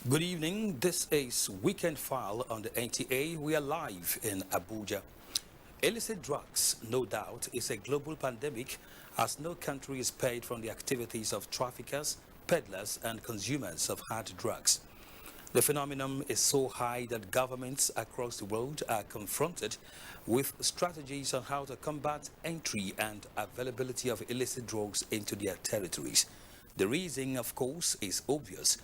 Good evening. This is Weekend File on the NTA. We are live in Abuja. Illicit drugs, no doubt, is a global pandemic as no country is spared from the activities of traffickers, peddlers, and consumers of hard drugs. The phenomenon is so high that governments across the world are confronted with strategies on how to combat entry and availability of illicit drugs into their territories. The reason, of course, is obvious.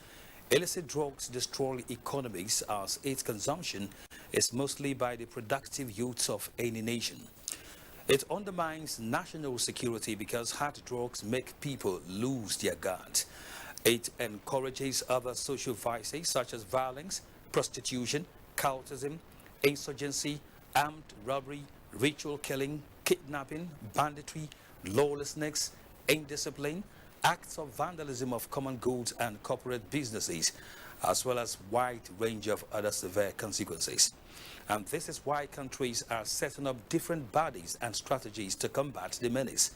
Illicit drugs destroy economies as its consumption is mostly by the productive youths of any nation. It undermines national security because hard drugs make people lose their guard. It encourages other social vices such as violence, prostitution, cultism, insurgency, armed robbery, ritual killing, kidnapping, banditry, lawlessness, indiscipline, acts of vandalism of common goods and corporate businesses, as well as wide range of other severe consequences. And this is why countries are setting up different bodies and strategies to combat the menace.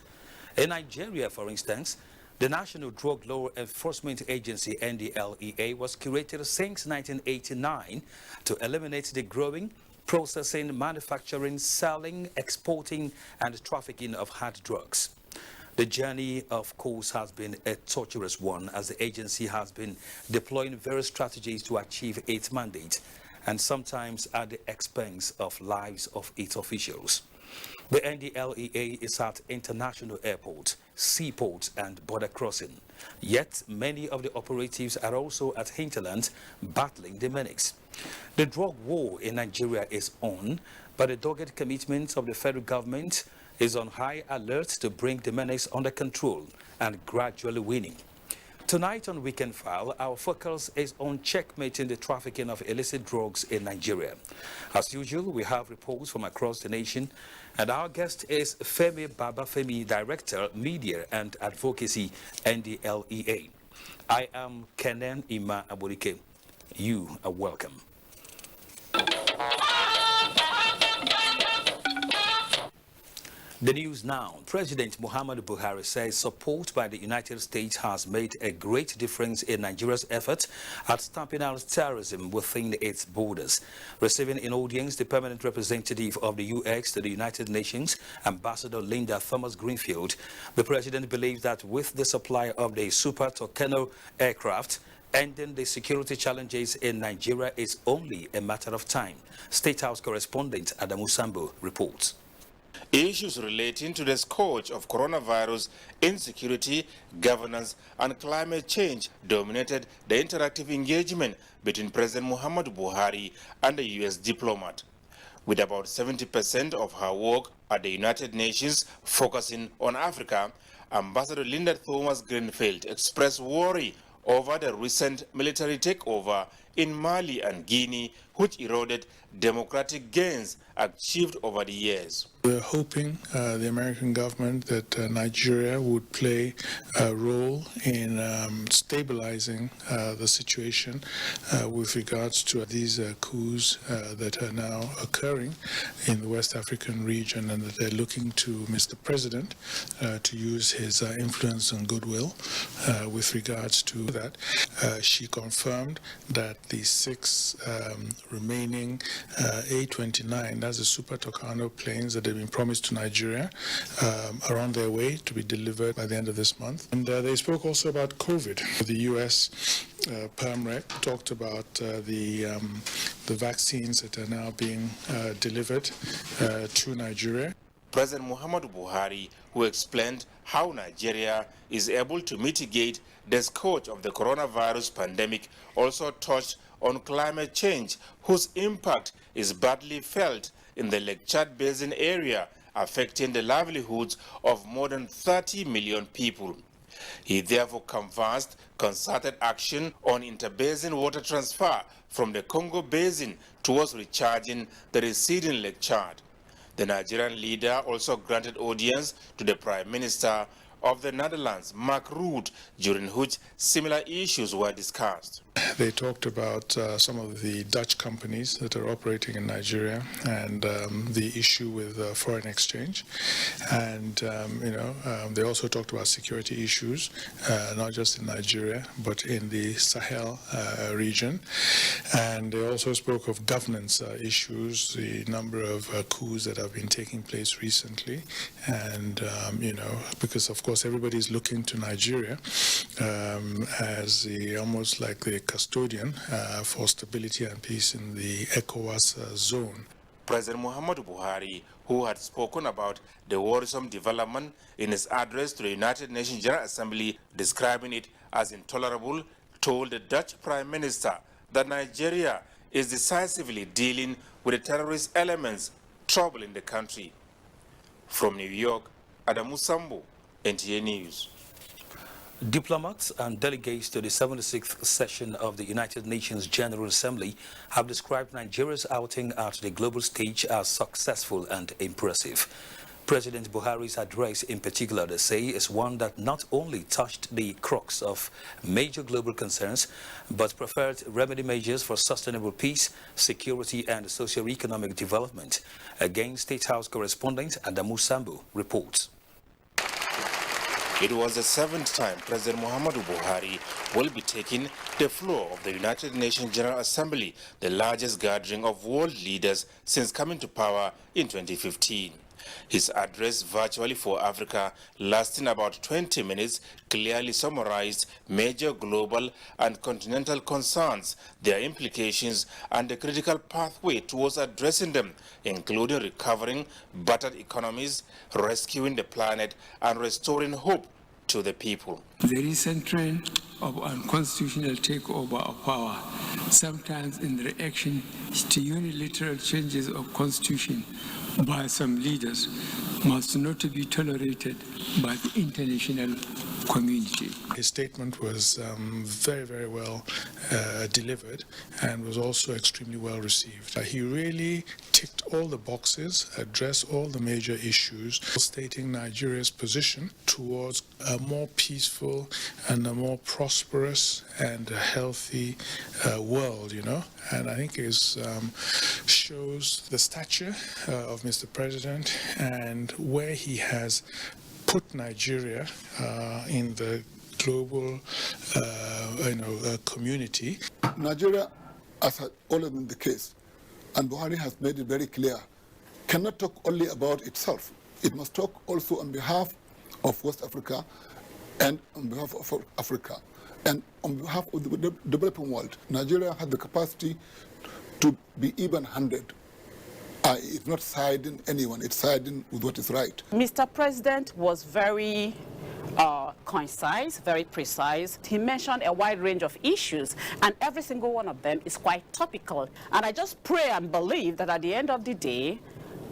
In Nigeria, for instance, the National Drug Law Enforcement Agency, NDLEA, was created since 1989 to eliminate the growing, processing, manufacturing, selling, exporting, and trafficking of hard drugs. The journey, of course, has been a torturous one as the agency has been deploying various strategies to achieve its mandate, and sometimes at the expense of lives of its officials. The NDLEA is at international airports, seaports, and border crossing. Yet, many of the operatives are also at hinterland battling the menace. The drug war in Nigeria is on, but the dogged commitment of the federal government is on high alert to bring the menace under control and gradually winning. Tonight on Weekend File, our focus is on checkmating the trafficking of illicit drugs in Nigeria. As usual, we have reports from across the nation, and our guest is Femi Babafemi, Director, Media and Advocacy, NDLEA. I am Kenan Ima Aburike. You are welcome. The news now. President Muhammadu Buhari says support by the United States has made a great difference in Nigeria's effort at stamping out terrorism within its borders. Receiving in audience the permanent representative of the U.S. to the United Nations, Ambassador Linda Thomas-Greenfield, the president believes that with the supply of the Super Tucano aircraft, ending the security challenges in Nigeria is only a matter of time. State House correspondent Adamu Sambo reports. Issues relating to the scourge of coronavirus, insecurity, governance, and climate change dominated the interactive engagement between President Muhammadu Buhari and the U.S. diplomat. With about 70% of her work at the United Nations focusing on Africa, Ambassador Linda Thomas-Greenfield expressed worry over the recent military takeover in Mali and Guinea, which eroded democratic gains achieved over the years. We're hoping the American government that Nigeria would play a role in stabilizing the situation with regards to these coups that are now occurring in the West African region, and that they're looking to Mr. President to use his influence and goodwill with regards to that. She confirmed that the 6 remaining A-29, that's the Super Tucano planes that have been promised to Nigeria, are on their way to be delivered by the end of this month. And they spoke also about COVID. The U.S. Perm Rep talked about the vaccines that are now being delivered to Nigeria. President Muhammadu Buhari, who explained how Nigeria is able to mitigate the scourge of the coronavirus pandemic, also touched on climate change, whose impact is badly felt in the Lake Chad Basin area, affecting the livelihoods of more than 30 million people. He therefore canvassed concerted action on interbasin water transfer from the Congo Basin towards recharging the receding Lake Chad. The Nigerian leader also granted audience to the Prime Minister of the Netherlands, Mark Rutte, during which similar issues were discussed. They talked about some of the Dutch companies that are operating in Nigeria and the issue with foreign exchange. And, they also talked about security issues, not just in Nigeria, but in the Sahel region. And they also spoke of governance issues, the number of coups that have been taking place recently. And, because, of course, everybody's looking to Nigeria as the almost like the custodian for stability and peace in the ECOWAS zone. President Muhammadu Buhari, who had spoken about the worrisome development in his address to the United Nations General Assembly, describing it as intolerable, told the Dutch Prime Minister that Nigeria is decisively dealing with the terrorist elements troubling the country. From New York, Adamu Sambo, NTA News. Diplomats and delegates to the 76th session of the United Nations General Assembly have described Nigeria's outing at the global stage as successful and impressive. President Buhari's address in particular, they say, is one that not only touched the crux of major global concerns, but preferred remedy measures for sustainable peace, security and socio-economic development. Again, State House correspondent Adamu Sambo reports. It was the 7th time President Muhammadu Buhari will be taking the floor of the United Nations General Assembly, the largest gathering of world leaders since coming to power in 2015. His address, virtually for Africa, lasting about 20 minutes, clearly summarized major global and continental concerns, their implications, and the critical pathway towards addressing them, including recovering battered economies, rescuing the planet, and restoring hope to the people. The recent trend of unconstitutional takeover of power, sometimes in reaction to unilateral changes of constitution by some leaders, must not be tolerated by the international community. His statement was very, very well delivered and was also extremely well received. He really ticked all the boxes, addressed all the major issues, stating Nigeria's position towards a more peaceful and a more prosperous and a healthy world, And I think it shows the stature of Mr. President and where he has put Nigeria in the global community. Nigeria, as has always been the case, and Buhari has made it very clear, cannot talk only about itself. It must talk also on behalf of West Africa and on behalf of Africa and on behalf of the developing world. Nigeria has the capacity to be even-handed. It's not siding anyone, it's siding with what is right. Mr. President was very concise, very precise. He mentioned a wide range of issues, and every single one of them is quite topical. And I just pray and believe that at the end of the day,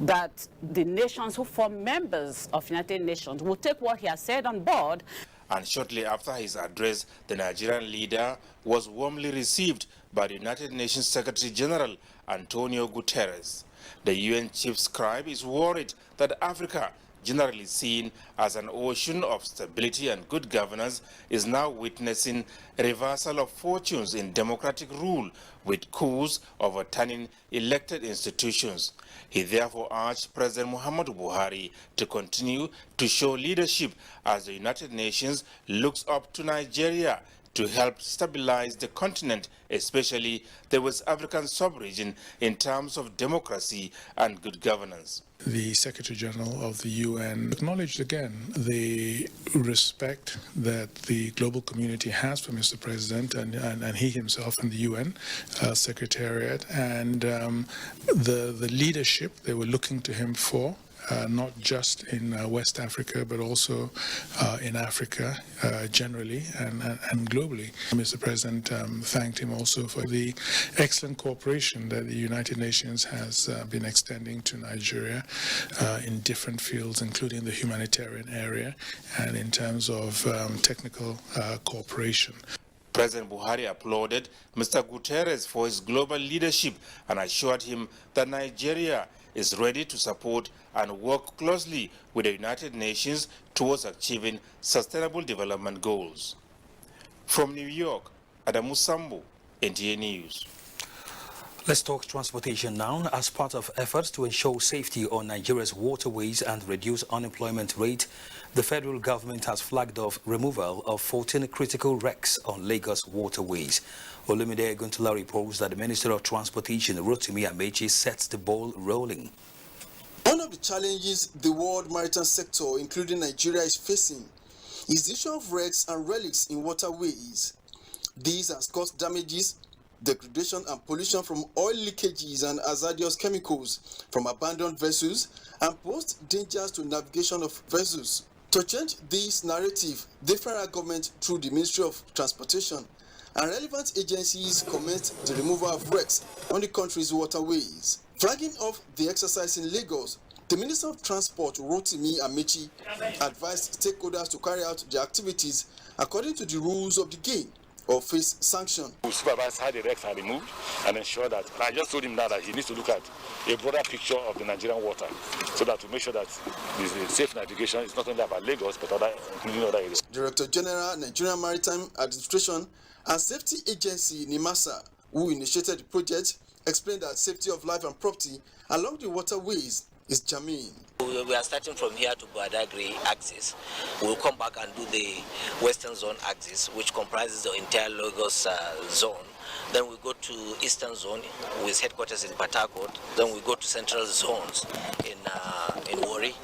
that the nations who form members of United Nations will take what he has said on board. And shortly after his address, the Nigerian leader was warmly received by the United Nations Secretary General Antonio Guterres. The UN chief scribe is worried that Africa, generally seen as an ocean of stability and good governance, is now witnessing a reversal of fortunes in democratic rule, with coups overturning elected institutions. He therefore urged President Muhammadu Buhari to continue to show leadership as the United Nations looks up to Nigeria to help stabilize the continent, especially the West African sub-region, in terms of democracy and good governance. The Secretary General of the UN acknowledged again the respect that the global community has for Mr. President and he himself and the UN Secretariat, and the leadership they were looking to him for. Not just in West Africa, but also in Africa generally and globally. Mr. President thanked him also for the excellent cooperation that the United Nations has been extending to Nigeria in different fields, including the humanitarian area and in terms of technical cooperation. President Buhari applauded Mr. Guterres for his global leadership and assured him that Nigeria is ready to support and work closely with the United Nations towards achieving sustainable development goals. From New York, Adamu Sambo, NTA News. Let's talk transportation now. As part of efforts to ensure safety on Nigeria's waterways and reduce unemployment rate, the federal government has flagged off removal of 14 critical wrecks on Lagos waterways. Olumide Guntula reports that the Minister of Transportation, Rotimi Amechi, sets the ball rolling. One of the challenges the world maritime sector, including Nigeria, is facing is the issue of wrecks and relics in waterways. These has caused damages, degradation and pollution from oil leakages and hazardous chemicals from abandoned vessels and pose dangers to navigation of vessels. To change this narrative, the federal government, through the Ministry of Transportation and relevant agencies, commenced the removal of wrecks on the country's waterways. Flagging off the exercise in Lagos, the Minister of Transport, Rotimi Amechi, advised stakeholders to carry out their activities according to the rules of the game or face sanction. We supervise how the wrecks are removed and ensure that, I just told him now that he needs to look at a broader picture of the Nigerian water so that to make sure that the safe navigation is not only about Lagos but including other areas. Director General, Nigerian Maritime Administration and Safety Agency, NIMASA, who initiated the project, explained that safety of life and property along the waterways is germane. We are starting from here to Badagry axis. We'll come back and do the Western Zone axis, which comprises the entire Lagos zone. Then we go to Eastern Zone with headquarters in Port Harcourt. Then we go to Central Zones in Warri.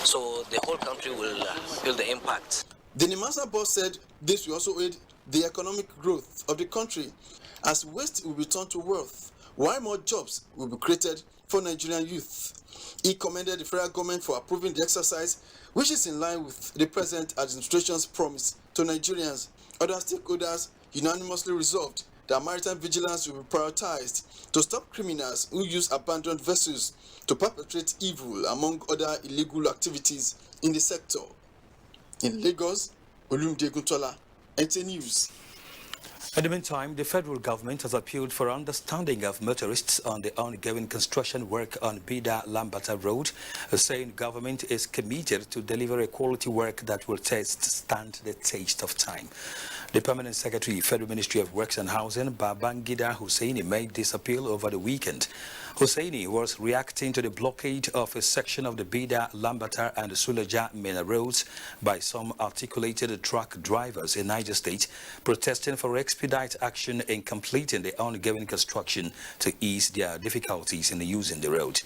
So the whole country will feel the impact. The NIMASA boss said this will also aid the economic growth of the country as waste will be turned to wealth, while more jobs will be created for Nigerian youth. He commended the federal government for approving the exercise, which is in line with the present administration's promise to Nigerians. Other stakeholders unanimously resolved that maritime vigilance will be prioritized to stop criminals who use abandoned vessels to perpetrate evil, among other illegal activities in the sector. In Lagos, Olumide Guntula, NTA News. In the meantime, the federal government has appealed for understanding of motorists on the ongoing construction work on Bida-Lambata Road, saying government is committed to deliver a quality work that will stand the test of time. The Permanent Secretary, Federal Ministry of Works and Housing, Babangida Hussaini, made this appeal over the weekend. Hussaini was reacting to the blockade of a section of the Bida, Lambata and Suleja Mina roads by some articulated truck drivers in Niger State, protesting for expedite action in completing the ongoing construction to ease their difficulties in using the road.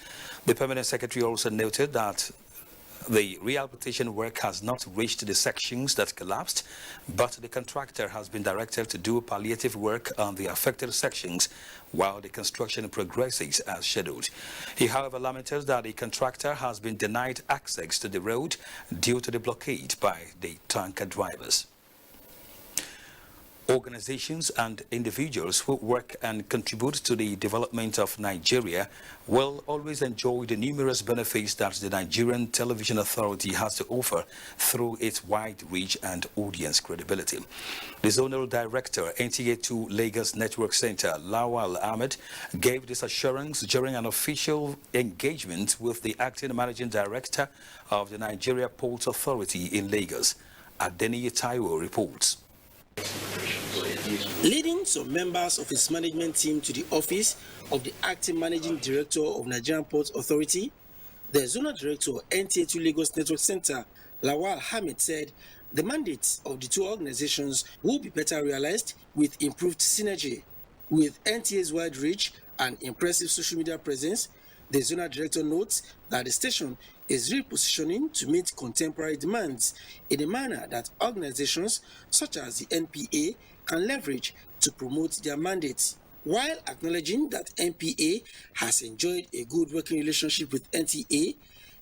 The Permanent Secretary also noted that the rehabilitation work has not reached the sections that collapsed, but the contractor has been directed to do palliative work on the affected sections while the construction progresses as scheduled. He, however, lamented that the contractor has been denied access to the road due to the blockade by the tanker drivers. Organizations and individuals who work and contribute to the development of Nigeria will always enjoy the numerous benefits that the Nigerian Television Authority has to offer through its wide reach and audience credibility. The Zonal Director, NTA2 Lagos Network Center, Lawal Ahmed, gave this assurance during an official engagement with the Acting Managing Director of the Nigeria Ports Authority in Lagos. Adeniyi Taiwo reports. Leading some members of his management team to the office of the Acting Managing Director of Nigerian Ports Authority, the Zonal Director NTA2 Lagos Network Center, Lawal Hamid, said the mandates of the two organizations will be better realized with improved synergy. With NTA's wide reach and impressive social media presence, the Zonal Director notes that the station is repositioning to meet contemporary demands in a manner that organizations such as the NPA can leverage to promote their mandates. While acknowledging that NPA has enjoyed a good working relationship with NTA,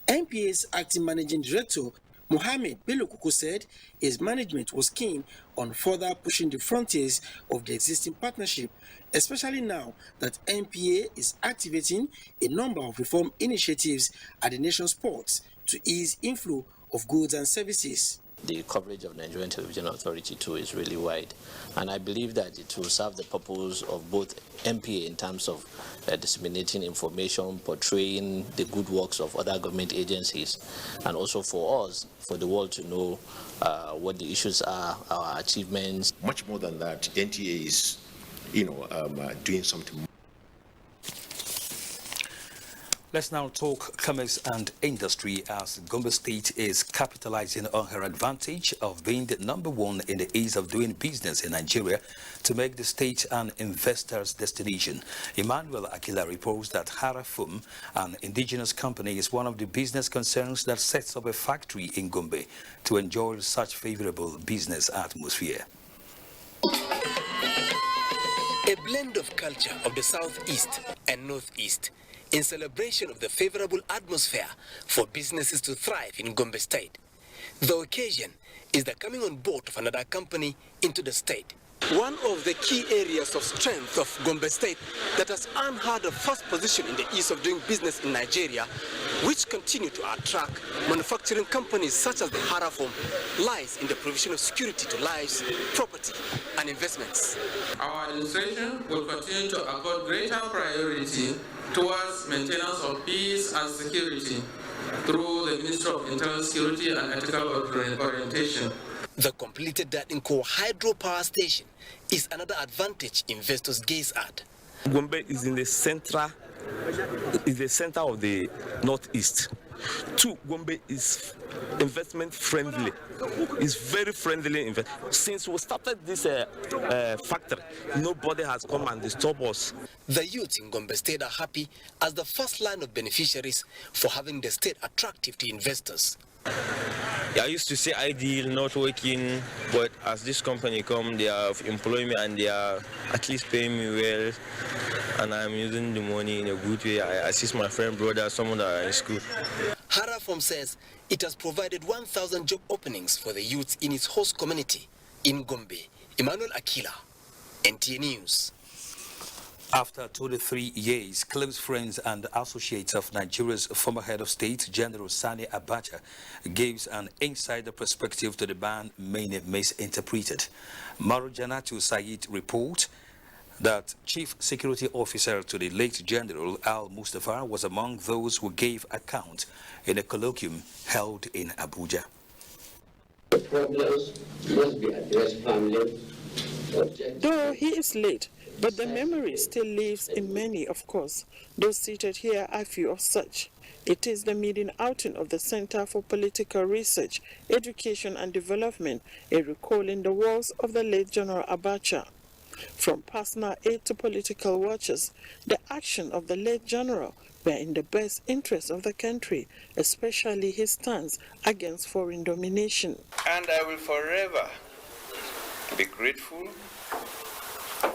NPA's Acting Managing Director, Mohammed Bello Koko, said his management was keen on further pushing the frontiers of the existing partnership, especially now that NPA is activating a number of reform initiatives at the nation's ports to ease inflow of goods and services. The coverage of Nigerian Television Authority too is really wide, and I believe that it will serve the purpose of both MPA in terms of disseminating information, portraying the good works of other government agencies, and also for us, for the world to know what the issues are, our achievements. Much more than that, NTA is, doing something. Let's now talk commerce and industry, as Gombe State is capitalizing on her advantage of being the #1 in the ease of doing business in Nigeria to make the state an investor's destination. Emmanuel Akila reports that Harafum, an indigenous company, is one of the business concerns that sets up a factory in Gombe to enjoy such favorable business atmosphere. A blend of culture of the southeast and northeast in celebration of the favorable atmosphere for businesses to thrive in Gombe State. The occasion is the coming on board of another company into the state. One of the key areas of strength of Gombe State that has earned her the first position in the ease of doing business in Nigeria, which continue to attract manufacturing companies such as the Harafom, lies in the provision of security to lives, property, and investments. Our administration will continue to accord greater priority towards maintenance of peace and security through the Ministry of Internal Security and Ethical Orientation. The completed Datinko hydropower station is another advantage investors gaze at. Gombe is in the center of the northeast. Two, Gombe is investment friendly. It's very friendly. Since we started this factory, nobody has come and disturbed us. The youth in Gombe State are happy as the first line of beneficiaries for having the state attractive to investors. I used to say ideal, not working, but as this company come, they have employed me and they are at least paying me well, and I'm using the money in a good way. I assist my friend, brother, someone that are in school. Harafom says it has provided 1,000 job openings for the youth in its host community in Gombe. Emmanuel Akila, NTA News. After 23 years, close friends and associates of Nigeria's former head of state, General Sani Abacha, gives an insider perspective to the man many misinterpreted. Maru Janatu Said reports that Chief Security Officer to the late General Al Mustafa was among those who gave account in a colloquium held in Abuja. The problems must be addressed calmly. Though he is late, but the memory still lives in many, of course. Those seated here are few of such. It is the meeting outing of the Center for Political Research, Education and Development, a recalling the words of the late General Abacha. From personal aid to political watchers, the action of the late General were in the best interest of the country, especially his stance against foreign domination. And I will forever be grateful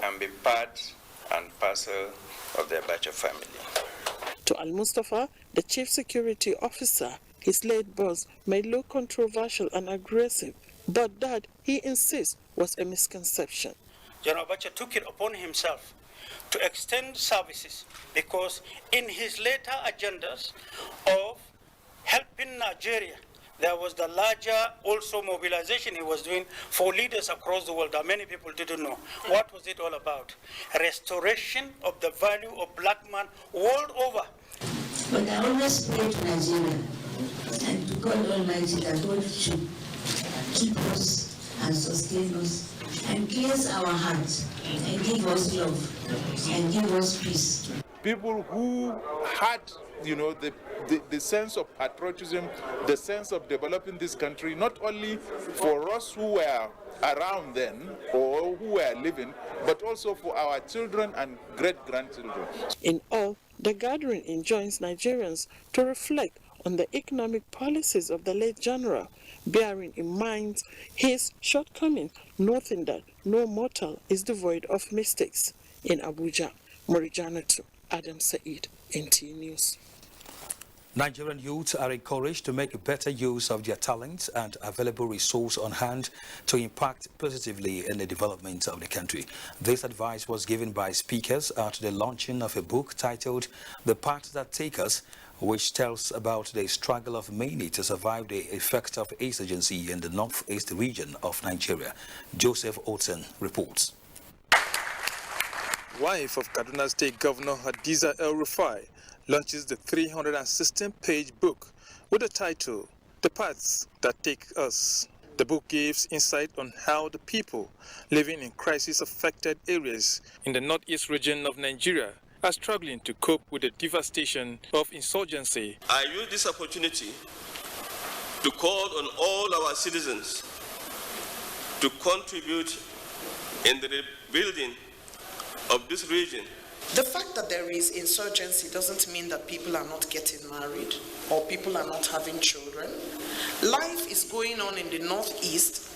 and be part and parcel of the Abacha family. To Al-Mustafa, the chief security officer, his late boss may look controversial and aggressive, but that, he insists, was a misconception. General Abacha took it upon himself to extend services because in his later agendas of helping Nigeria, there was the larger also mobilization he was doing for leaders across the world that many people didn't know. What was it all about? Restoration of the value of black man world over. But I always pray to Nigeria and to God Almighty that God should keep us and sustain us and cleanse our hearts and give us love and give us peace. People who had, the sense of patriotism, the sense of developing this country, not only for us who were around then or who were living, but also for our children and great-grandchildren. In all, the gathering enjoins Nigerians to reflect on the economic policies of the late General, bearing in mind his shortcomings, noting that no mortal is devoid of mistakes. In Abuja, Morijanatu, Adam Said, NTA News. Nigerian youths are encouraged to make better use of their talents and available resource on hand to impact positively in the development of the country. This advice was given by speakers at the launching of a book titled The Path That Take Us, which tells about the struggle of many to survive the effects of insurgency in the northeast region of Nigeria. Joseph Otsen reports. Wife of Kaduna State Governor Hadiza El-Rufai launches the 316-page book with the title, The Paths That Take Us. The book gives insight on how the people living in crisis-affected areas in the northeast region of Nigeria are struggling to cope with the devastation of insurgency. I use this opportunity to call on all our citizens to contribute in the rebuilding of this region. The fact that there is insurgency doesn't mean that people are not getting married or people are not having children. Life is going on in the northeast.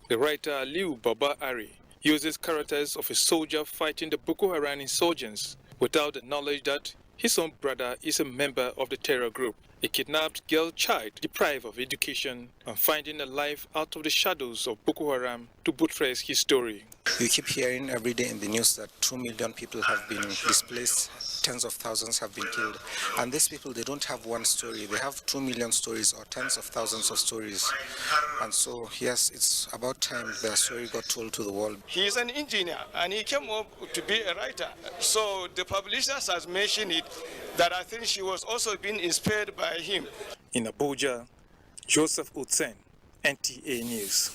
The writer Aliu Baba Ari uses characters of a soldier fighting the Boko Haram insurgents without the knowledge that his own brother is a member of the terror group. A kidnapped girl child deprived of education and finding a life out of the shadows of Boko Haram to buttress his story. You keep hearing every day in the news that 2 million people have been displaced, tens of thousands have been killed. And these people, they don't have one story. They have 2 million stories or tens of thousands of stories. And so, yes, it's about time their story got told to the world. He is an engineer and he came up to be a writer. So the publishers has mentioned it, that I think she was also being inspired by him. In Abuja, Joseph Utsen, NTA News.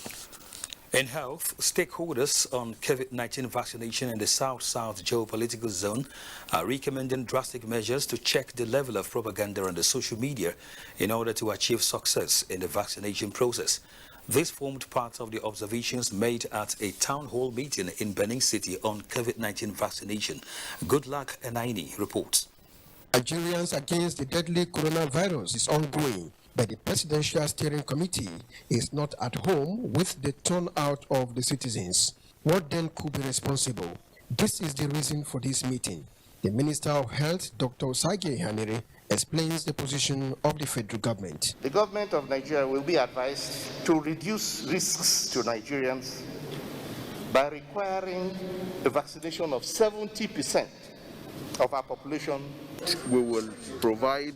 In health, stakeholders on COVID-19 vaccination in the South-South geopolitical zone are recommending drastic measures to check the level of propaganda on the social media in order to achieve success in the vaccination process. This formed part of the observations made at a town hall meeting in Benin City on COVID-19 vaccination. Goodluck Enaini reports. Nigerians against the deadly coronavirus is ongoing, but the Presidential Steering Committee is not at home with the turnout of the citizens. What then could be responsible? This is the reason for this meeting. The Minister of Health, Dr. Osage Hanere, explains the position of the federal government. The government of Nigeria will be advised to reduce risks to Nigerians by requiring a vaccination of 70% of our population. We will provide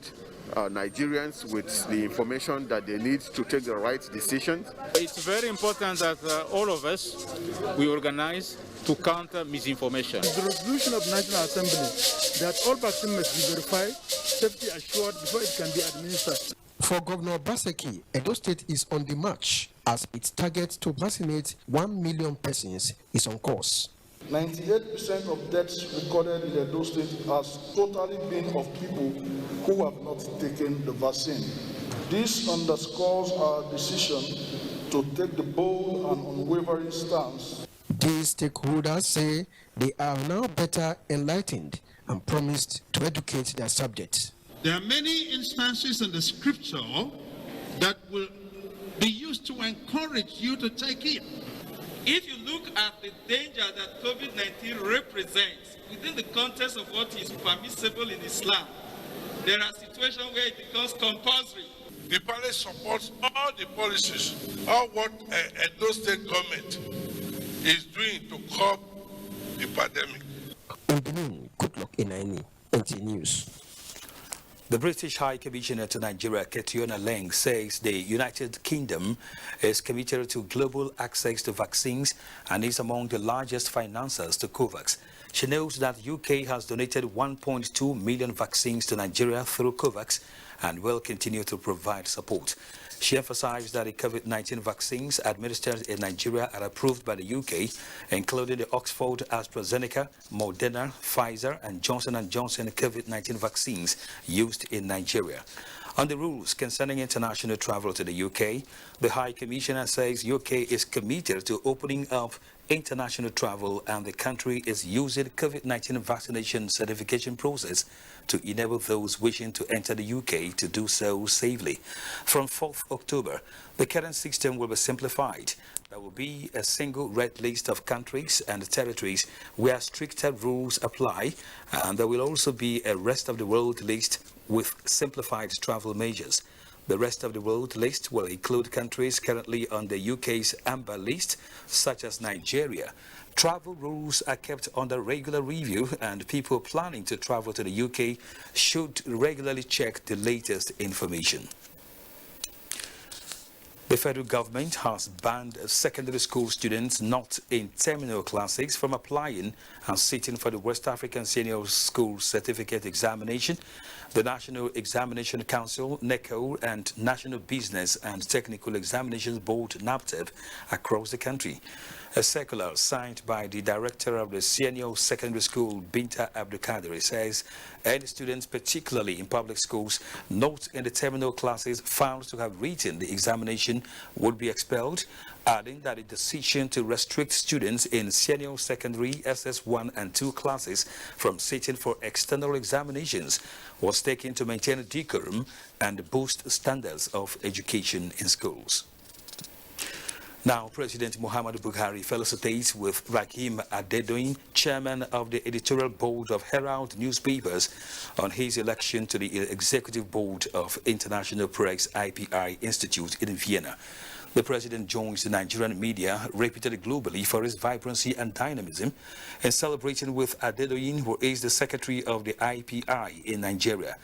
Nigerians with the information that they need to take the right decisions. It's very important that all of us, we organize to counter misinformation. The resolution of National Assembly that all vaccines must be verified, safety assured before it can be administered. For Governor Baseki, Edo State is on the march as its target to vaccinate 1 million persons is on course. 98% of deaths recorded in Edo State has totally been of people who have not taken the vaccine. This underscores our decision to take the bold and unwavering stance. These stakeholders say they are now better enlightened and promised to educate their subjects. There are many instances in the scripture that will be used to encourage you to take it. If you look at the danger that COVID-19 represents within the context of what is permissible in Islam, there are situations where it becomes compulsory. The palace supports all the policies, all what Edo State government is doing to curb the pandemic. In Benin, Goodluck Enaini, NT News. The British High Commissioner to Nigeria, Ketiona Leng, says the United Kingdom is committed to global access to vaccines and is among the largest financiers to COVAX. She notes that UK has donated 1.2 million vaccines to Nigeria through COVAX and will continue to provide support. She emphasized that the COVID-19 vaccines administered in Nigeria are approved by the UK, including the Oxford AstraZeneca, Moderna, Pfizer, and Johnson & Johnson COVID-19 vaccines used in Nigeria. On the rules concerning international travel to the UK, the High Commissioner says UK is committed to opening up international travel and the country is using COVID-19 vaccination certification process to enable those wishing to enter the UK to do so safely. From 4th October, the current system will be simplified. There will be a single red list of countries and territories where stricter rules apply, and there will also be a rest of the world list with simplified travel measures. The rest of the world list will include countries currently on the UK's amber list, such as Nigeria. Travel rules are kept under regular review, and people planning to travel to the UK should regularly check the latest information. The federal government has banned secondary school students not in terminal classes from applying and sitting for the West African Senior School Certificate Examination. The National Examination Council, NECO, and National Business and Technical Examinations Board, NABTEB, across the country. A circular signed by the director of the Senior Secondary School, Binta Abdulkadir, says any students, particularly in public schools, not in the terminal classes found to have written the examination would be expelled, adding that the decision to restrict students in senior secondary SS1 and 2 classes from sitting for external examinations was taken to maintain decorum and boost standards of education in schools. Now, President Muhammadu Buhari felicitates with Raheem Adedoyin, chairman of the editorial board of Herald newspapers, on his election to the executive board of International Press IPI Institute in Vienna. The president joins the Nigerian media, reputed globally for his vibrancy and dynamism, in celebrating with Adedoyin, who is the secretary of the IPI in Nigeria.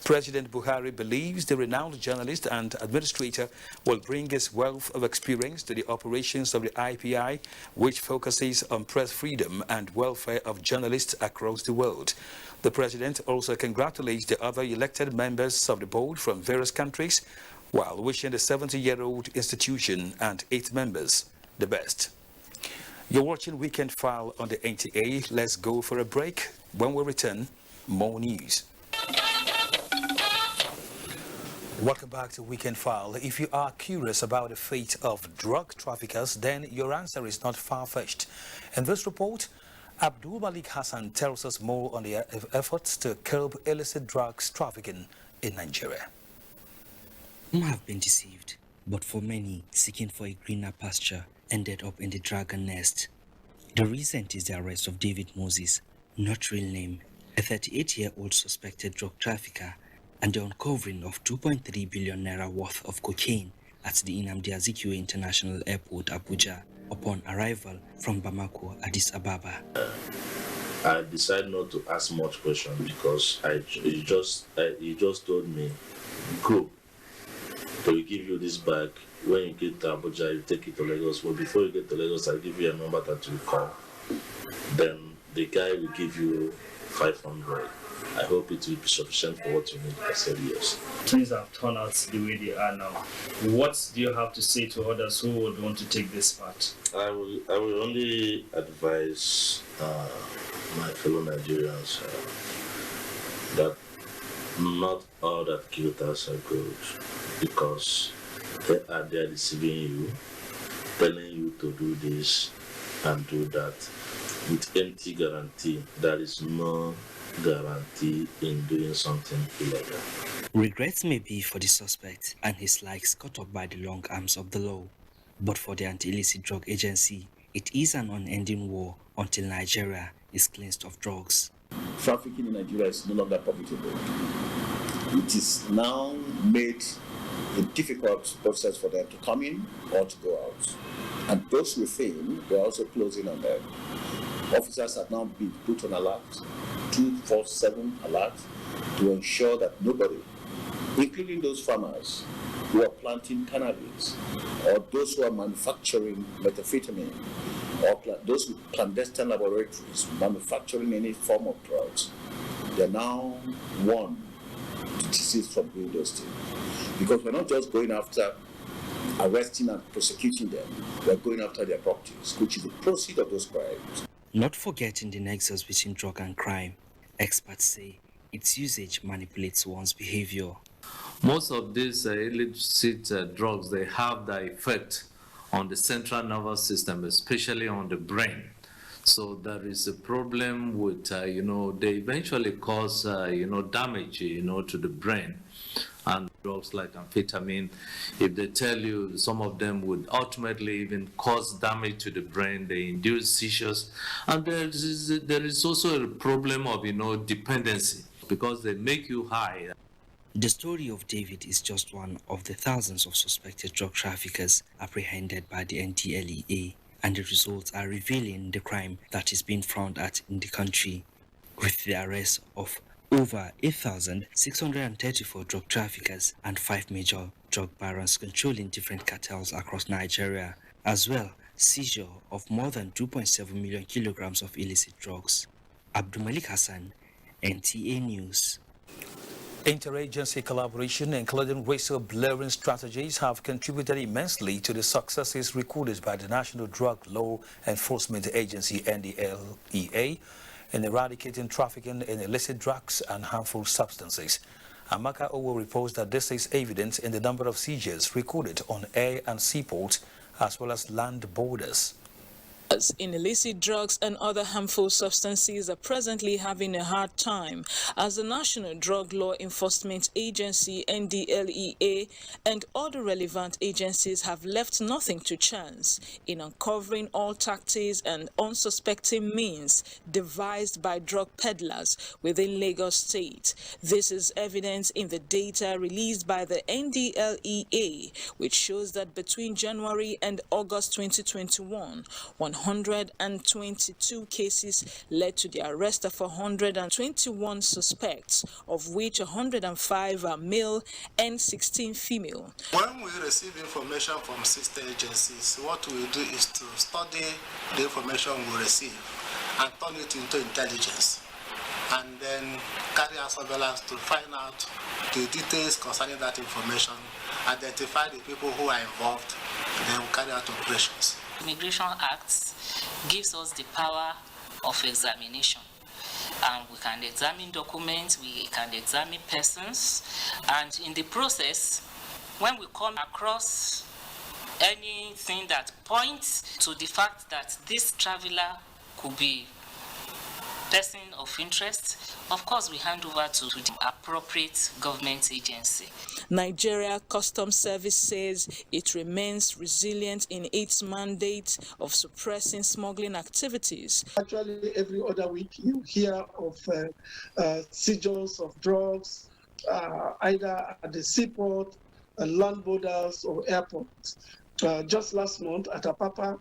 President Buhari believes the renowned journalist and administrator will bring his wealth of experience to the operations of the IPI, which focuses on press freedom and welfare of journalists across the world. The president also congratulates the other elected members of the board from various countries, while wishing the 70-year-old institution and its members the best. You're watching Weekend File on the NTA. Let's go for a break. When we return, more news. Welcome back to Weekend File. If you are curious about the fate of drug traffickers, then your answer is not far-fetched. In this report, Abdul Malik Hassan tells us more on the efforts to curb illicit drugs trafficking in Nigeria. Some have been deceived, but for many, seeking for a greener pasture ended up in the dragon nest. The recent is the arrest of David Moses, not real name, a 38-year-old suspected drug trafficker, and the uncovering of 2.3 billion naira worth of cocaine at the Nnamdi Azikiwe International Airport, Abuja, upon arrival from Bamako, Addis Ababa. I decided not to ask much questions because he just told me, go, they will give you this bag. When you get to Abuja, you take it to Lagos. But before you get to Lagos, I'll give you a number that you call. Then the guy will give you 500. I hope it will be sufficient for what you need. I said yes. Things have turned out the way they are now. What do you have to say to others who would want to take this part? I will only advise my fellow Nigerians that not all that guilters are good, because they are there deceiving you, telling you to do this and do that with empty guarantee. There is no guarantee in doing something illegal. Regrets may be for the suspect and his likes caught up by the long arms of the law, but for the Anti-Illicit Drug Agency, it is an unending war until Nigeria is cleansed of drugs. Trafficking in Nigeria is no longer profitable. It is now made a difficult process for them to come in or to go out. And those within, we're also closing on them. Officers have now been put on alert, 24/7 alert, to ensure that nobody, including those farmers who are planting cannabis, or those who are manufacturing methamphetamine, or those with clandestine laboratories manufacturing any form of drugs, they're now warned to desist from doing those things. Because we're not just going after arresting and prosecuting them, we're going after their properties, which is the proceeds of those crimes. Not forgetting the nexus between drug and crime, experts say its usage manipulates one's behavior. Most of these illicit drugs, they have the effect on the central nervous system, especially on the brain. So there is a problem with, they eventually cause, damage, to the brain. And drugs like amphetamine, if they tell you some of them would ultimately even cause damage to the brain, they induce seizures. And there is also a problem of, dependency, because they make you high. The story of David is just one of the thousands of suspected drug traffickers apprehended by the NDLEA, and the results are revealing the crime that is being frowned at in the country, with the arrest of over 8,634 drug traffickers and 5 major drug barons controlling different cartels across Nigeria, as well seizure of more than 2.7 million kilograms of illicit drugs. Abdulmalik Hassan, NTA News. Interagency collaboration, including whistle-blowing strategies, have contributed immensely to the successes recorded by the National Drug Law Enforcement Agency, NDLEA, in eradicating trafficking in illicit drugs and harmful substances. Amaka Owo reports that this is evident in the number of seizures recorded on air and seaports, as well as land borders. In illicit drugs and other harmful substances are presently having a hard time, as the National Drug Law Enforcement Agency, NDLEA, and other relevant agencies have left nothing to chance in uncovering all tactics and unsuspecting means devised by drug peddlers within Lagos State. This is evident in the data released by the NDLEA, which shows that between January and August 2021, 122 cases led to the arrest of 121 suspects, of which 105 are male and 16 female. When we receive information from sister agencies, what we do is to study the information we receive and turn it into intelligence, and then carry out surveillance to find out the details concerning that information, identify the people who are involved, and then carry out operations. Immigration Act gives us the power of examination, and we can examine documents, we can examine persons, and in the process, when we come across anything that points to the fact that this traveler could be person of interest, of course we hand over to the appropriate government agency. Nigeria Customs Service says it remains resilient in its mandate of suppressing smuggling activities. Actually, every other week you hear of seizures of drugs, either at the seaport, land borders, or airports. Just last month at Apapa,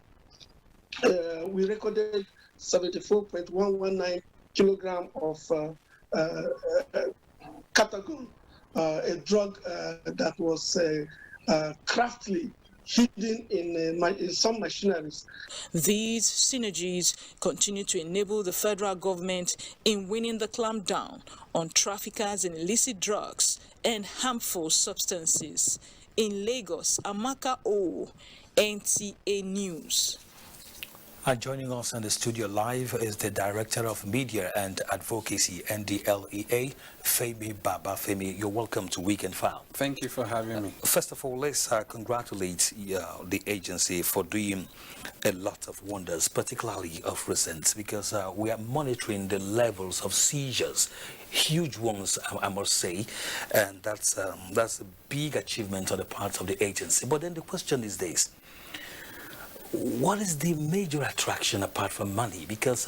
we recorded 74.119 kilogram of Catagon, a drug that was craftily hidden in some machineries. These synergies continue to enable the federal government in winning the clampdown on traffickers in illicit drugs and harmful substances. In Lagos, Amaka O, NTA News. And joining us in the studio live is the Director of Media and Advocacy, NDLEA, Femi Baba. Femi, you're welcome to Weekend File. Thank you for having me. First of all, let's congratulate the agency for doing a lot of wonders, particularly of recent, because we are monitoring the levels of seizures, huge ones, I must say, and that's a big achievement on the part of the agency. But then the question is this: what is the major attraction apart from money? Because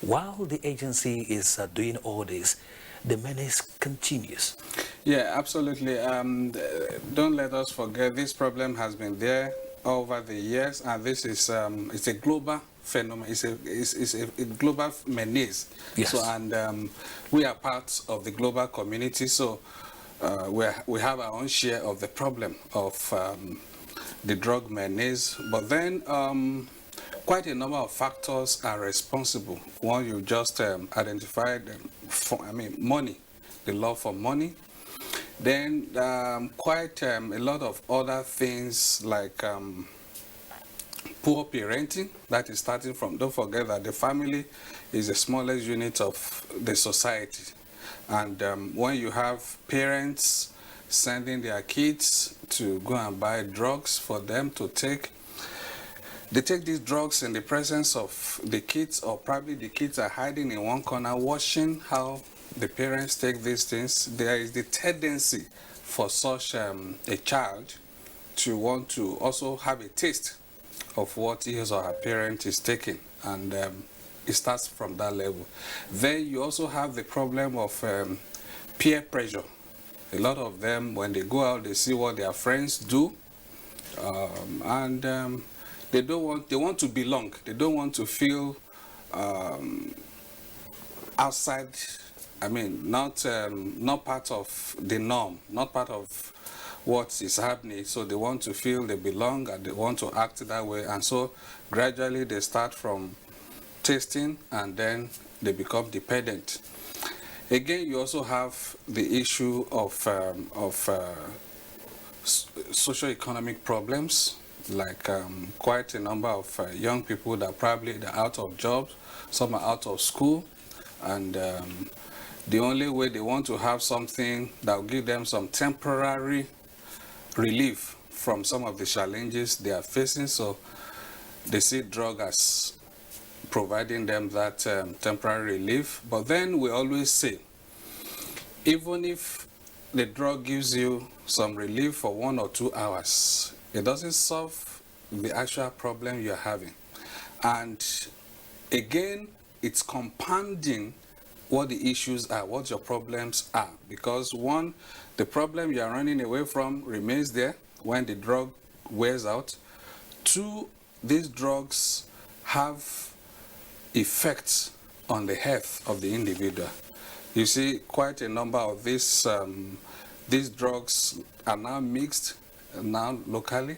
while the agency is doing all this, the menace continues. Yeah, absolutely. Don't let us forget this problem has been there over the years, and this is it's a global phenomenon. It's a global menace. Yes. So, and we are part of the global community. So we have our own share of the problem of the drug menace, but then quite a number of factors are responsible. One, you just identified, money, the love for money. Then quite a lot of other things like poor parenting, that is starting from, don't forget that the family is the smallest unit of the society. And when you have parents sending their kids to go and buy drugs for them to take, they take these drugs in the presence of the kids, or probably the kids are hiding in one corner watching how the parents take these things. There is the tendency for such a child to want to also have a taste of what his or her parent is taking, and it starts from that level. Then you also have the problem of peer pressure. A lot of them, when they go out, they see what their friends do, and they want to belong. They don't want to feel outside. I mean, not part of the norm, not part of what is happening. So they want to feel they belong, and they want to act that way. And so gradually they start from tasting, and then they become dependent. Again, you also have the issue of socio-economic problems, like quite a number of young people that probably are out of jobs, some are out of school, and the only way they want to have something that will give them some temporary relief from some of the challenges they are facing, so they see drug as providing them that temporary relief. But then we always say, even if the drug gives you some relief for 1 or 2 hours, it doesn't solve the actual problem you're having. And again, it's compounding what the issues are, what your problems are. Because one, the problem you are running away from remains there when the drug wears out. Two, these drugs have effects on the health of the individual. You see, quite a number of these drugs are now mixed now locally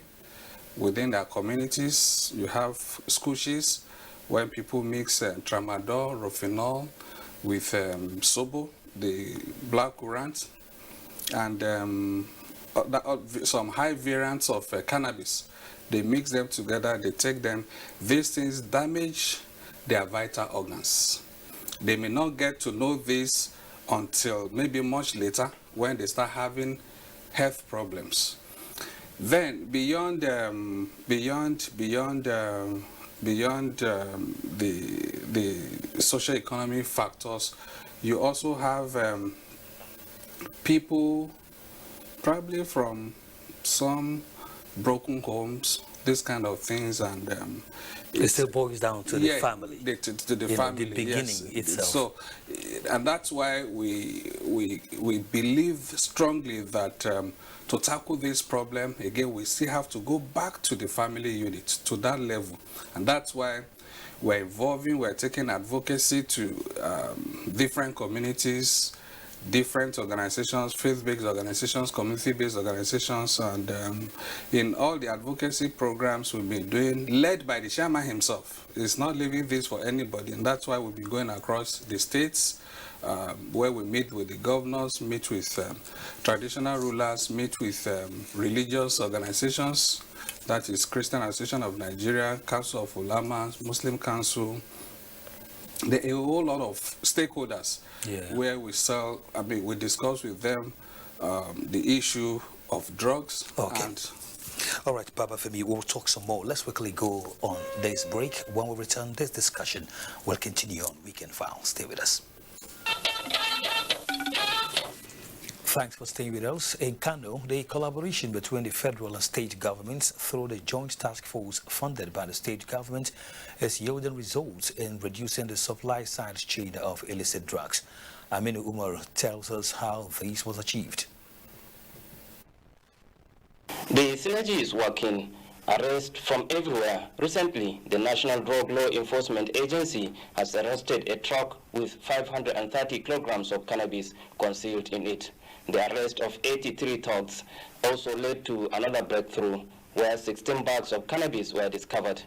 within their communities. You have squishes when people mix tramadol, rofinol with sobo, the black currant, and some high variants of cannabis. They mix them together, they take them. These things damage their vital organs. They may not get to know this until maybe much later, when they start having health problems. Then beyond the socio-economic factors, you also have people probably from some broken homes, these kind of things, and it still boils down to the family. To the family, the beginning itself. So, and that's why we believe strongly that to tackle this problem, again, we still have to go back to the family unit, to that level. And that's why we're evolving, we're taking advocacy to different communities, different organizations, faith-based organizations, community-based organizations, and in all the advocacy programs we've been doing, led by the chairman himself. He's not leaving this for anybody, and that's why we'll be going across the states, where we meet with the governors, meet with traditional rulers, meet with religious organizations, that is Christian Association of Nigeria, Council of Ulama, Muslim Council, a whole lot of stakeholders, where we discuss with them the issue of drugs. Okay. All right, Baba Femi, we'll talk some more. Let's quickly go on this break. When we return, this discussion will continue on Weekend File. Stay with us. Thanks for staying with us. In Kano, the collaboration between the federal and state governments through the joint task force funded by the state government is yielding results in reducing the supply side chain of illicit drugs. Aminu Umar tells us how this was achieved. The synergy is working. Arrest from everywhere. Recently, the National Drug Law Enforcement Agency has arrested a truck with 530 kilograms of cannabis concealed in it. The arrest of 83 thugs also led to another breakthrough, where 16 bags of cannabis were discovered.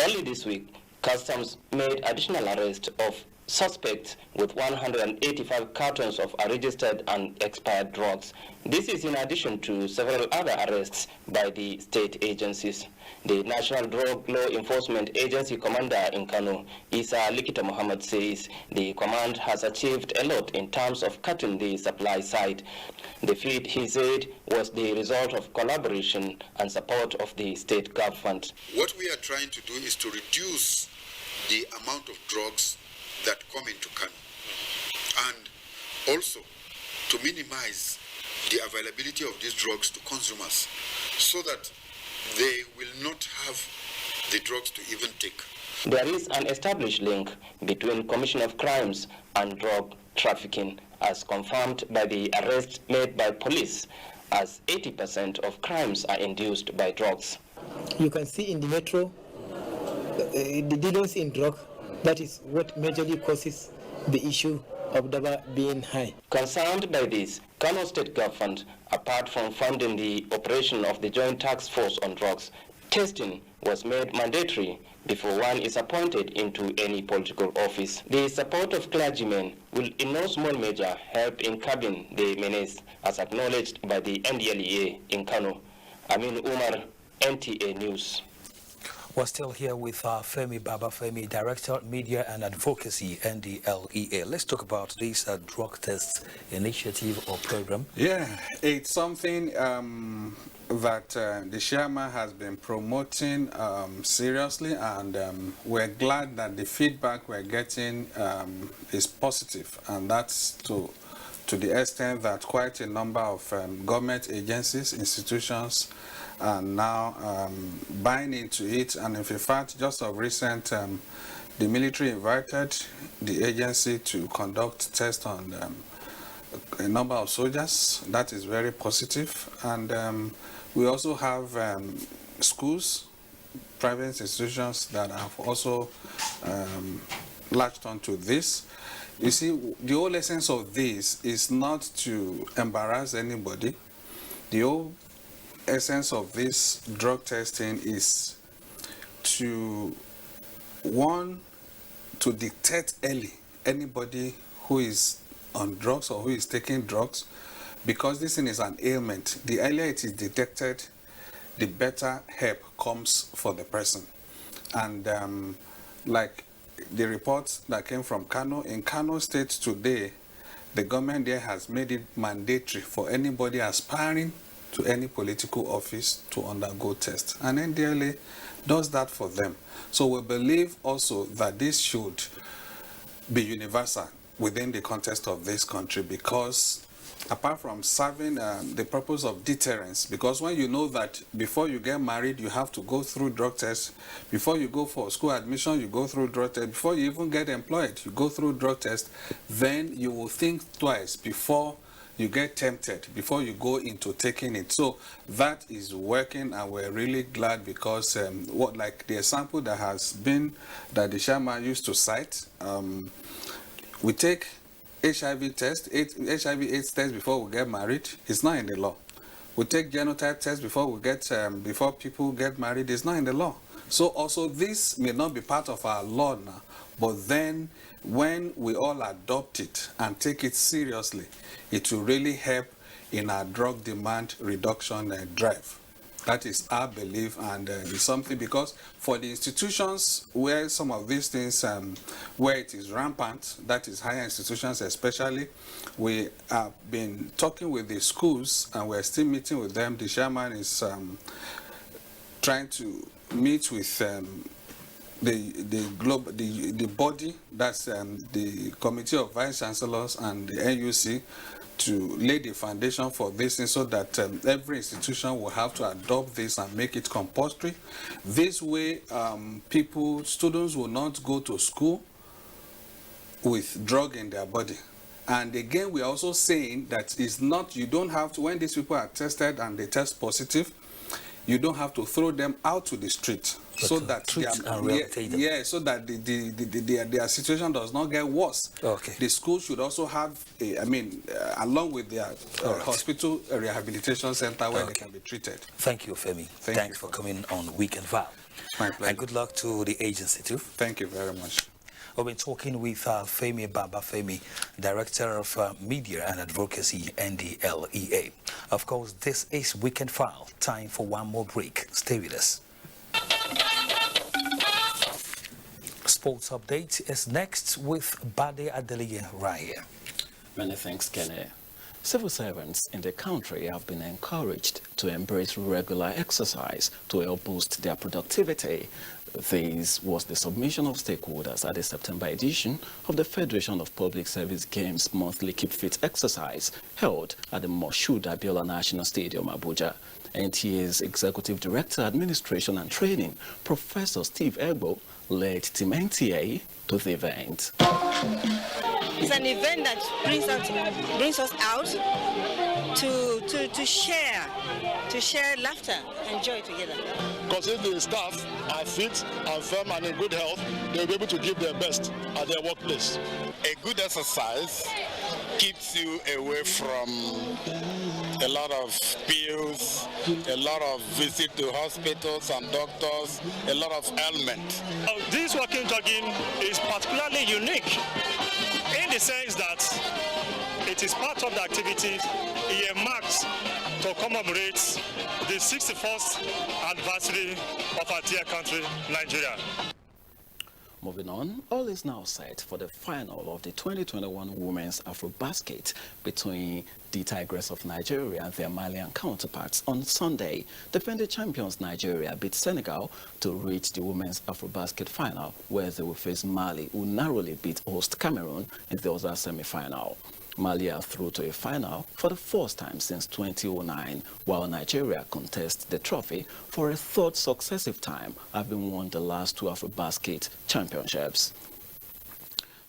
Only this week, Customs made additional arrest of suspects with 185 cartons of unregistered and expired drugs. This is in addition to several other arrests by the state agencies. The National Drug Law Enforcement Agency commander in Kano, Isa Likita Muhammad, says the command has achieved a lot in terms of cutting the supply side. The feat, he said, was the result of collaboration and support of the state government. What we are trying to do is to reduce the amount of drugs that come into Kano, and also to minimize the availability of these drugs to consumers so that they will not have the drugs to even take. There is an established link between commission of crimes and drug trafficking, as confirmed by the arrests made by police, as 80% of crimes are induced by drugs. You can see in the metro, the dealers in drug, that is what majorly causes the issue of daba being high. Concerned by this, Kano State Government, apart from funding the operation of the Joint Task Force on Drugs, testing was made mandatory before one is appointed into any political office. The support of clergymen will in no small measure help in curbing the menace, as acknowledged by the NDLEA in Kano. Amin Umar, NTA News. We're still here with Femi Baba Femi, Director, Media and Advocacy, NDLEA. Let's talk about this drug test initiative or program. Yeah, it's something that the chairman has been promoting seriously, and we're glad that the feedback we're getting is positive, and that's to the extent that quite a number of government agencies, institutions, and now buying into it. And in fact, just of recent, the military invited the agency to conduct tests on a number of soldiers. That is very positive. And we also have schools, private institutions that have also latched onto this. You see, the whole essence of this is not to embarrass anybody. The whole essence of this drug testing is to, one, to detect early anybody who is on drugs or who is taking drugs, because this thing is an ailment. The earlier it is detected, the better help comes for the person. And like the reports that came from Kano, in Kano State today, the government there has made it mandatory for anybody aspiring to any political office to undergo tests. And NDLA does that for them. So we believe also that this should be universal within the context of this country, because apart from serving the purpose of deterrence, because when you know that before you get married, you have to go through drug tests, before you go for school admission, you go through drug tests, before you even get employed, you go through drug tests, then you will think twice before you get tempted, before you go into taking it. So that is working, and we're really glad, because what, like the example that has been, that the chairman used to cite, we take HIV test, HIV/AIDS test before we get married. It's not in the law. We take genotype test before we get before people get married. It's not in the law. So also this may not be part of our law now, but then when we all adopt it and take it seriously, it will really help in our drug demand reduction drive. That is our belief, and it's something, because for the institutions where some of these things, where it is rampant, that is higher institutions especially, we have been talking with the schools, and we're still meeting with them. The chairman is trying to meet with the body, that's the Committee of Vice Chancellors and the NUC, to lay the foundation for this, and so that every institution will have to adopt this and make it compulsory. This way, students will not go to school with drug in their body. And again, we are also saying that it's not, you don't have to, when these people are tested and they test positive, you don't have to throw them out to the street, but so that so that their situation does not get worse. Okay. The school should also have along with their hospital rehabilitation center where they can be treated. Thank you, Femi. Thanks for coming on Weekend Vibe. My pleasure. And good luck to the agency too. Thank you very much. We've been talking with Femi Babafemi, Director of Media and Advocacy, NDLEA. Of course, this is Weekend File. Time for one more break. Stay with us. Sports update is next with Bade Adelie Raya. Many thanks, Kenny. Civil servants in the country have been encouraged to embrace regular exercise to help boost their productivity. This was the submission of stakeholders at the September edition of the Federation of Public Service Games monthly Keep Fit exercise held at the Moshood Abiola National Stadium, Abuja. NTA's Executive Director, Administration and Training, Professor Steve Egbo, led Team NTA to the event. It's an event that brings us out to share laughter and joy together. Because if the staff are fit and firm and in good health, they'll be able to give their best at their workplace. A good exercise keeps you away from a lot of pills, a lot of visits to hospitals and doctors, a lot of ailments. This walking jogging is particularly unique in the sense that it is part of the activities earmarked to commemorate the 61st anniversary of our dear country, Nigeria. Moving on, all is now set for the final of the 2021 Women's Afrobasket between the Tigress of Nigeria and their Malian counterparts on Sunday. Defending champions Nigeria beat Senegal to reach the Women's Afrobasket final, where they will face Mali, who narrowly beat host Cameroon in the other semi-final. Mali are through to a final for the first time since 2009, while Nigeria contests the trophy for a third successive time, having won the last two Afrobasket championships.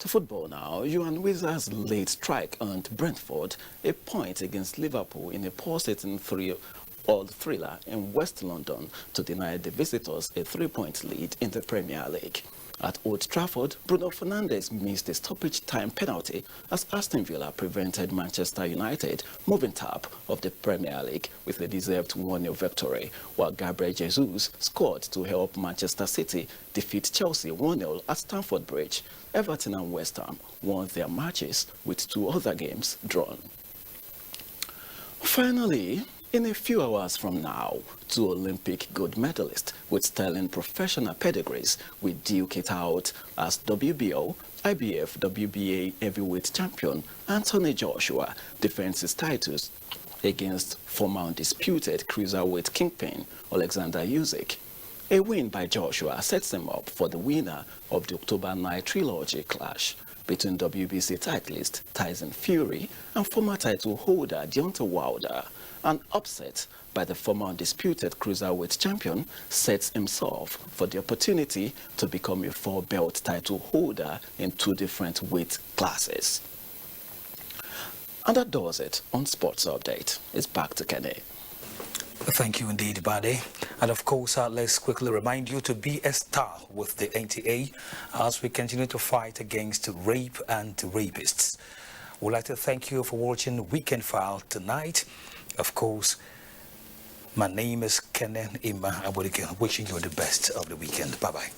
To football now, Johan Wizard's late strike earned Brentford a point against Liverpool in a post-setting thriller in West London to deny the visitors a 3-point lead in the Premier League. At Old Trafford, Bruno Fernandes missed a stoppage time penalty as Aston Villa prevented Manchester United moving top of the Premier League with a deserved 1-0 victory, while Gabriel Jesus scored to help Manchester City defeat Chelsea 1-0 at Stamford Bridge. Everton and West Ham won their matches with 2 other games drawn. Finally, in a few hours from now, 2 Olympic gold medalists with sterling professional pedigrees will duke it out as WBO, IBF, WBA heavyweight champion Anthony Joshua defends his titles against former undisputed cruiserweight kingpin Alexander Usyk. A win by Joshua sets him up for the winner of the October 9 trilogy clash between WBC titleist Tyson Fury and former title holder Deontay Wilder. An upset by the former undisputed cruiserweight champion sets himself for the opportunity to become a 4-belt title holder in 2 different weight classes. And that does it on Sports Update. It's back to Kenny. Thank you indeed, Bade. And of course, let's quickly remind you to be a star with the NTA as we continue to fight against rape and rapists. We'd like to thank you for watching Weekend File tonight. Of course, my name is Kenan Ima Abodikin, wishing you the best of the weekend. Bye-bye.